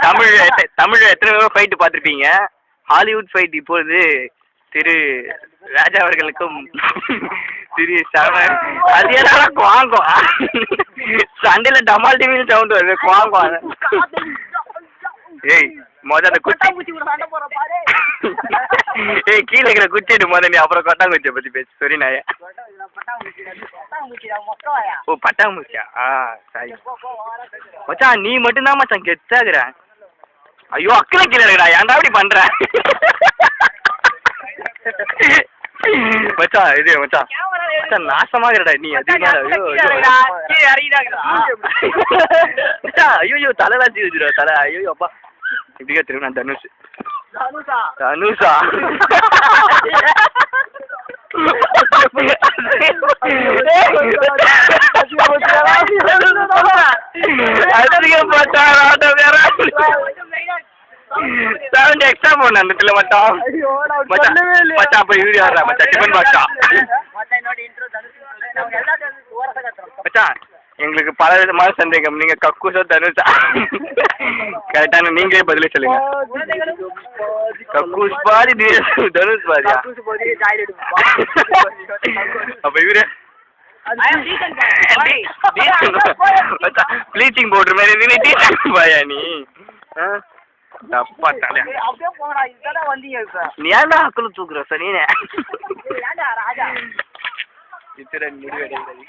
தமிழ் எத்தனை ஃபைட்டு பார்த்துருப்பீங்க. Hollywood fight இப்பொழுது திரு ராஜா அவர்களுக்கும் திரு அது என்னடா குவாங்கும் சண்டையில் டமால் டிமில் சவுண்ட் வருது குவாங்கும். ஏய் மொதல் அந்த குச்சி ஏய் கீழே இருக்கிற குச்சி எடு மொதல், நீ அப்புறம் கொட்டாங்குச்சியை பற்றி பேசு. சரி நாயா. ஓ பட்டாம்பூச்சியா? சரி மச்சான் நீ மட்டும்தான் மச்சான் கெத்தாக்குற. ஐயோ அக்கறை கீழே இருக்கடா, ஏன்டா அப்படி பண்ற மச்சான்? இது மச்சான் மச்சான் நாசமாகறடா நீ. ஐயோ தலைலாம் தீர்ந்துடா தலை. ஐயோ அப்பா இப்படியா திரும்ப. நான் தனுஷ். தனுஷா? சவுண்ட் எக்ஸ்ட்ரா போன அந்த இடத்துல மச்சான். மச்சான் அப்ப இது யாரா மச்சான்? டிஃபன் பாக்ஸா? மச்சான் எங்களுக்கு பல விதமான சந்தேகம், நீங்க கக்கூசா தனுஷா? கரெக்டான நீங்களே பதிலே சொல்லுங்க. கக்கூஸ் பாதி தனுஷ் பாதியா? அப்ப இவரு ப்ளீச்சிங் பவுடர் மாதிரி பாயா நீ? தப்பா தலையா நீ ஏன்டா அக்கல் தூக்குற? சரி இத்துடன் முடிவடைகிறது.